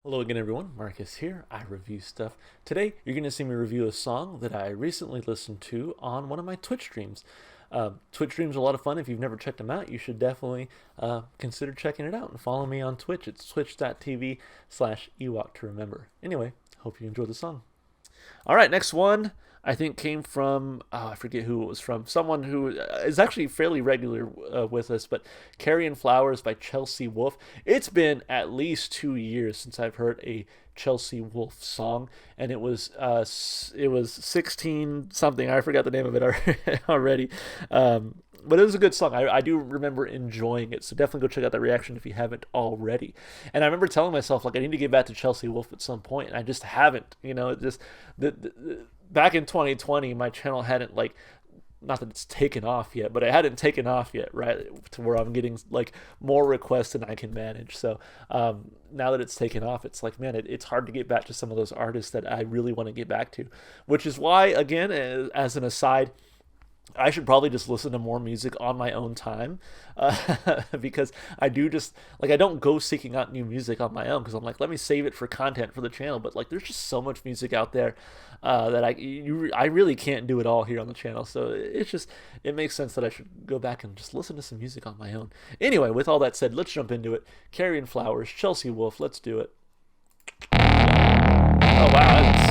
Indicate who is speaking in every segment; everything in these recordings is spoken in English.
Speaker 1: Hello again, everyone. Marcus here. I review stuff. Today, you're going to see me review a song that I recently listened to on one of my Twitch streams. Twitch streams are a lot of fun. If you've never checked them out, you should definitely consider checking it out and follow me on Twitch. It's twitch.tv/Ewok to remember. Anyway, hope you enjoy the song. All right, next one I think came from, I forget who it was from, someone who is actually fairly regular with us, but Carrion Flowers by Chelsea Wolfe. It's been at least 2 years since I've heard a Chelsea Wolfe song, and it was 16 something. I forgot the name of it already. But it was a good song. I do remember enjoying it. So definitely go check out that reaction if you haven't already. And I remember telling myself, like, I need to get back to Chelsea Wolfe at some point, and I just haven't. It just back in 2020, my channel hadn't, like, not that it's taken off yet, but it hadn't taken off yet, right? To where I'm getting like more requests than I can manage. So now that it's taken off, it's like, man, it's hard to get back to some of those artists that I really want to get back to, which is why, again, as an aside, I should probably just listen to more music on my own time, because I do just like I don't go seeking out new music on my own because I'm like, let me save it for content for the channel. But like, there's just so much music out there that I really can't do it all here on the channel. So it makes sense that I should go back and just listen to some music on my own. Anyway, with all that said, let's jump into it. Carrion Flowers, Chelsea Wolfe, let's do it. Oh wow, that's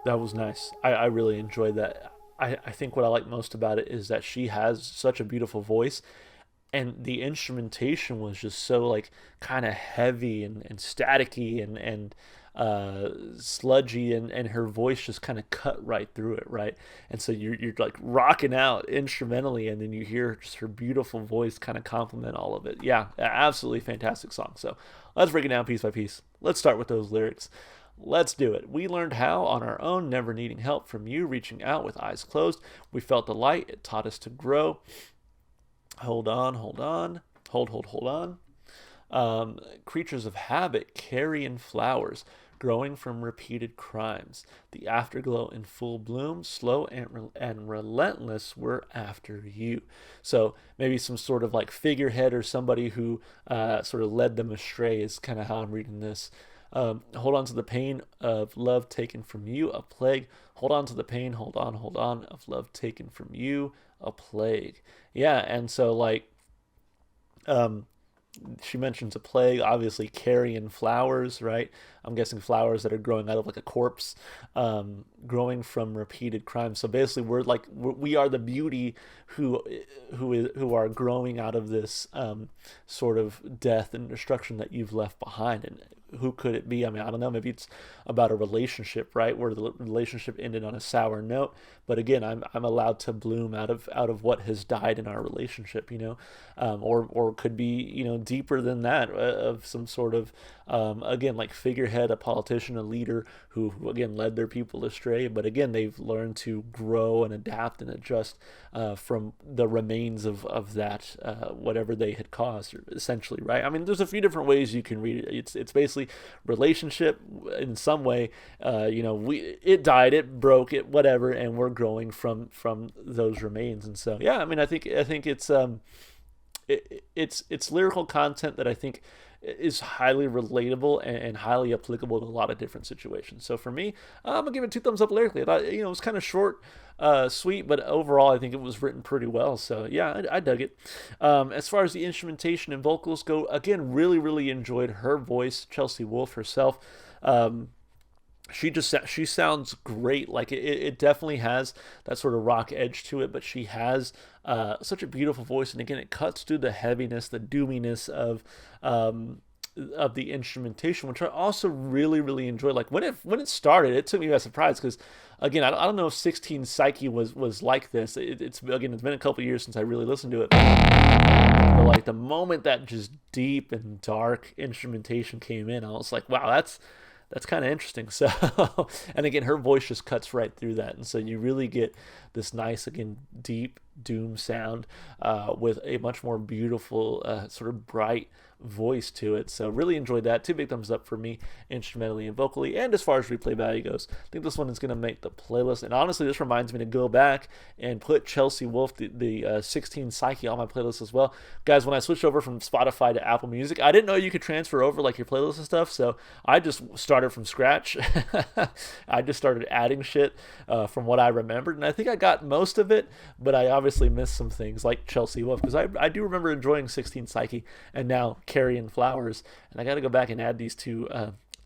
Speaker 1: That was nice. I really enjoyed that. I think what I like most about it is that she has such a beautiful voice, and the instrumentation was just so like kind of heavy and staticky and sludgy, and her voice just kind of cut right through it, right? And so you're like rocking out instrumentally, and then you hear just her beautiful voice kind of complement all of it. Yeah, absolutely fantastic song. So let's break it down piece by piece. Let's start with those lyrics. Let's do it. We learned how on our own, never needing help from you, reaching out with eyes closed. We felt the light, it taught us to grow. Hold on, hold on. Hold on. Creatures of habit, carrion flowers, growing from repeated crimes. The afterglow in full bloom, slow and relentless, we're after you. So maybe some sort of like figurehead or somebody who sort of led them astray is kind of how I'm reading this. Hold on to the pain of love taken from you, a plague. Hold on to the pain, hold on, of love taken from you, a plague. Yeah, and so like um, she mentions a plague, obviously carrion flowers, right? I'm guessing flowers that are growing out of like a corpse, growing from repeated crimes. So basically, we are the beauty who are growing out of this sort of death and destruction that you've left behind. And who could it be? I mean, I don't know. Maybe it's about a relationship, right, where the relationship ended on a sour note. But again, I'm allowed to bloom out of what has died in our relationship, or could be deeper than that, of some sort of again, like figurehead, a politician, a leader who again led their people astray. But again, they've learned to grow and adapt and adjust from the remains of that whatever they had caused, essentially, right? I mean, there's a few different ways you can read it. It's basically relationship in some way. It died, it broke, it whatever, and we're growing from those remains. And so yeah, I mean, I think it's lyrical content that I think is highly relatable and highly applicable to a lot of different situations. So for me, I'm gonna give it 2 thumbs up lyrically. I thought it was kind of short, sweet, but overall I think it was written pretty well. So yeah, I dug it. As far as the instrumentation and vocals go, again, really enjoyed her voice, Chelsea Wolfe herself. She sounds great. Like it definitely has that sort of rock edge to it, but she has such a beautiful voice, and again, it cuts through the heaviness, the doominess of the instrumentation, which I also really enjoyed. Like when it started, it took me by surprise because again, I don't know if 16 Psyche was like this. It's been a couple years since I really listened to it. But like the moment that just deep and dark instrumentation came in, I was like, wow, that's kind of interesting. So, and again, her voice just cuts right through that, and so you really get this nice, again, deep doom sound with a much more beautiful, sort of bright voice to it. So really enjoyed that. 2 big thumbs up for me, instrumentally and vocally. And as far as replay value goes, I think this one is going to make the playlist. And honestly, this reminds me to go back and put Chelsea Wolfe, the 16 Psyche, on my playlist as well. Guys, when I switched over from Spotify to Apple Music, I didn't know you could transfer over like your playlist and stuff. So I just started from scratch. I just started adding shit from what I remembered. And I think I got most of it, but I obviously missed some things like Chelsea Wolfe, because I do remember enjoying 16 Psyche and now Carrion Flowers, and I got to go back and add these two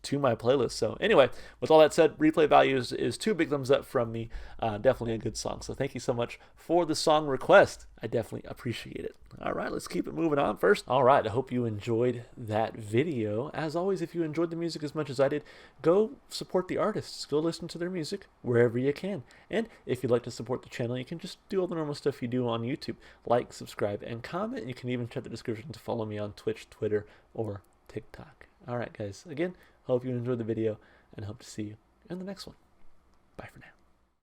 Speaker 1: to my playlist. So anyway, with all that said, replay value is 2 big thumbs up from me. Definitely a good song. So thank you so much for the song request. I definitely appreciate it. All right, let's keep it moving on first. All right, I hope you enjoyed that video. As always, if you enjoyed the music as much as I did, go support the artists. Go listen to their music wherever you can. And if you'd like to support the channel, you can just do all the normal stuff you do on YouTube. Like, subscribe, and comment. You can even check the description to follow me on Twitch, Twitter, or TikTok. All right, guys. Again, hope you enjoyed the video and hope to see you in the next one. Bye for now.